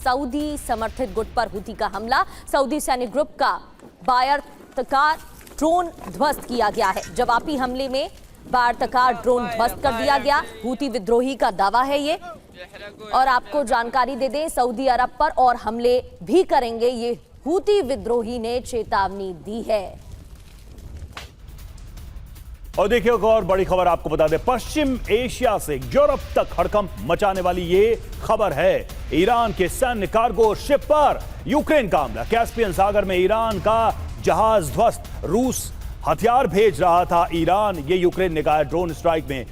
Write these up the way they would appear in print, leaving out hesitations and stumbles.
Saudi समर्थित गुट पर हुती का हमला। सऊदी सैनिक ग्रुप का बायरतकार ड्रोन ध्वस्त किया गया है। जवाबी हमले में बायरतकार ड्रोन ध्वस्त कर दिया गया। हुती विद्रोही का दावा है ये। और आपको जानकारी दे दें, सऊदी अरब पर और हमले भी करेंगे, ये हुती विद्रोही ने चेतावनी दी है। और देखिए एक और बड़ी खबर आपको बता दें, पश्चिम एशिया से यूरोप तक हड़कंप मचाने वाली ये खबर है। ईरान के सैन्य कार्गो शिप पर यूक्रेन का हमला। कैस्पियन सागर में ईरान का जहाज ध्वस्त। रूस हथियार भेज रहा था ईरान, ये यूक्रेन ने कहा। ड्रोन स्ट्राइक में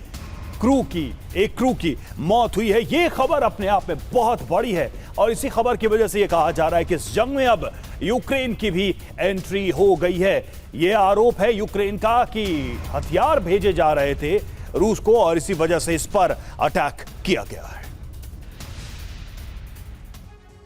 एक क्रू की मौत हुई है। ये खबर अपने आप में बहुत बड़ी है और इसी खबर की वजह से यह कहा जा रहा है कि इस जंग में अब यूक्रेन की भी एंट्री हो गई है। यह आरोप है यूक्रेन का कि हथियार भेजे जा रहे थे रूस को और इसी वजह से इस पर अटैक किया गया है।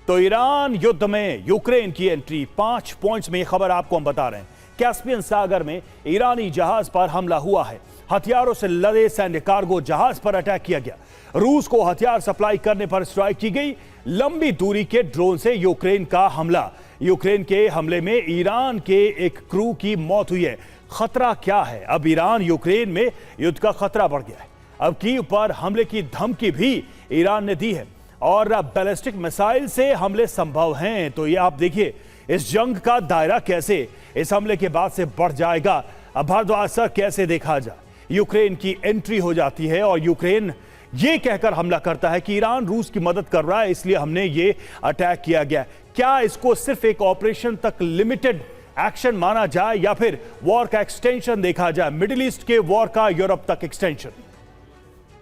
तो ईरान युद्ध में यूक्रेन की एंट्री, 5 पॉइंट्स में यह खबर आपको हम बता रहे हैं। कैस्पियन सागर में ईरानी जहाज पर हमला हुआ है। हथियारों से लदे सैन्य कार्गो जहाज पर अटैक किया गया। रूस को हथियार सप्लाई करने पर स्ट्राइक की गई। लंबी दूरी के ड्रोन से यूक्रेन का हमला। यूक्रेन के हमले में ईरान के एक क्रू की मौत हुई है। खतरा क्या है? अब ईरान यूक्रेन में युद्ध का खतरा बढ़ गया है। अब कीव पर हमले की धमकी भी ईरान ने दी है और बैलिस्टिक मिसाइल से हमले संभव हैं। तो ये आप देखिए इस जंग का दायरा कैसे इस हमले के बाद से बढ़ जाएगा। अब भारद्वाज सर कैसे देखा जाए, यूक्रेन की एंट्री हो जाती है और यूक्रेन ये कहकर हमला करता है कि ईरान रूस की मदद कर रहा है, इसलिए हमने ये अटैक किया गया। क्या इसको सिर्फ एक ऑपरेशन तक लिमिटेड एक्शन माना जाए या फिर वॉर का एक्सटेंशन देखा जाए, मिडिल ईस्ट के वॉर का यूरोप तक एक्सटेंशन?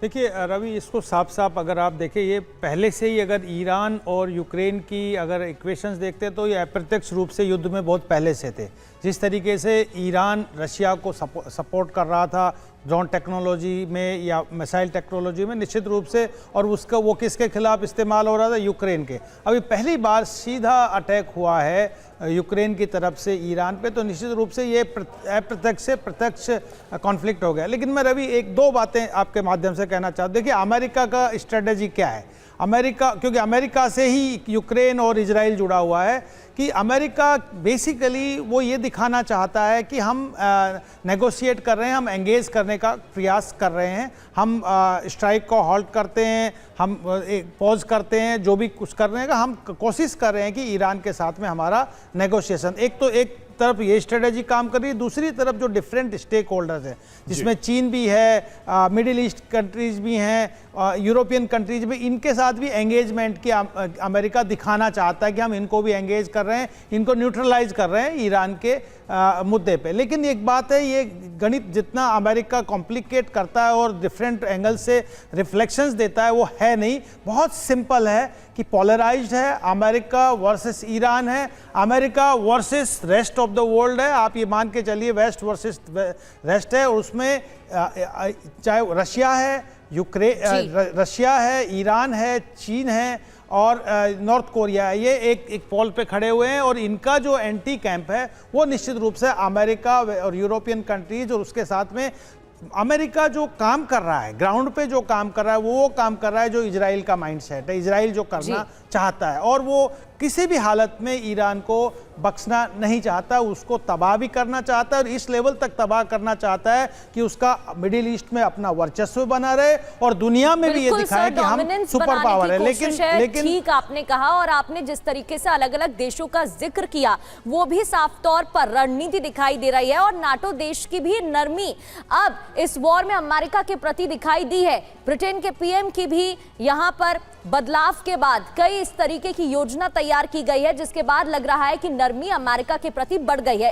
देखिए रवि, इसको साफ साफ अगर आप देखें, ये पहले से ही अगर ईरान और यूक्रेन की अगर इक्वेशंस देखते तो ये अप्रत्यक्ष रूप से युद्ध में बहुत पहले से थे। जिस तरीके से ईरान रशिया को सपोर्ट कर रहा था ड्रोन टेक्नोलॉजी में या मिसाइल टेक्नोलॉजी में, निश्चित रूप से, और उसका वो किसके खिलाफ इस्तेमाल हो रहा था? यूक्रेन के। अभी पहली बार सीधा अटैक हुआ है यूक्रेन की तरफ से ईरान पे, तो निश्चित रूप से ये अप्रत्यक्ष से प्रत्यक्ष कॉन्फ्लिक्ट हो गया। लेकिन मैं रवि एक दो बातें आपके माध्यम से कहना चाहता हूँ। देखिए अमेरिका का स्ट्रेटजी क्या है? अमेरिका, क्योंकि अमेरिका से ही यूक्रेन और इजराइल जुड़ा हुआ है, कि अमेरिका बेसिकली वो ये दिखाना चाहता है कि हम नेगोशिएट कर रहे हैं, हम एंगेज करने का प्रयास कर रहे हैं, हम स्ट्राइक को हॉल्ट करते हैं, हम पॉज करते हैं, जो भी कुछ करने का हम कोशिश कर रहे हैं कि ईरान के साथ में हमारा नेगोशिएशन। एक तरफ ये स्ट्रेटजी काम कर रही है, दूसरी तरफ जो डिफरेंट स्टेक होल्डर्स हैं, जिसमें चीन भी है, मिडिल ईस्ट कंट्रीज भी हैं, यूरोपियन कंट्रीज भी, इनके साथ भी एंगेजमेंट की अमेरिका दिखाना चाहता है कि हम इनको भी एंगेज कर रहे हैं, इनको न्यूट्रलाइज कर रहे हैं ईरान के मुद्दे पे। लेकिन एक बात है, ये गणित जितना अमेरिका कॉम्प्लिकेट करता है और डिफरेंट एंगल से रिफ्लेक्शंस देता है, वो है नहीं। बहुत सिंपल है कि पोलराइज्ड है, अमेरिका वर्सेस ईरान है, America versus rest of the world है। आप ये मान के चलिए वेस्ट वर्सेस रेस्ट है, और उसमें चाहे रशिया है, रशिया है, ईरान है, चीन है और नॉर्थ कोरिया है। ये एक पोल पे खड़े हुए हैं और इनका जो एंटी कैंप है वो निश्चित रूप से अमेरिका और यूरोपियन कंट्रीज, और उसके साथ में अमेरिका जो काम कर रहा है, ग्राउंड पे जो काम कर रहा है, वो काम कर रहा है जो इजराइल का माइंडसेट है, इजराइल जो करना चाहता है, और वो किसी भी हालत में ईरान को बख्शना नहीं चाहता, उसको तबाह भी करना चाहता है, और इस लेवल तक तबाह करना चाहता है कि उसका मिडिल ईस्ट में अपना वर्चस्व बना रहे और दुनिया में भी ये दिखाए कि हम सुपर पावर है। लेकिन ठीक आपने कहा, और आपने जिस तरीके से अलग अलग देशों का जिक्र किया वो भी साफ तौर पर रणनीति दिखाई दे रही है, और नाटो देश की भी नरमी अब इस वॉर में अमेरिका के प्रति दिखाई दी है। ब्रिटेन के पीएम की भी यहां पर बदलाव के बाद कई इस तरीके की योजना तैयार की गई है, जिसके बाद लग रहा है कि नरमी अमेरिका के प्रति बढ़ गई है।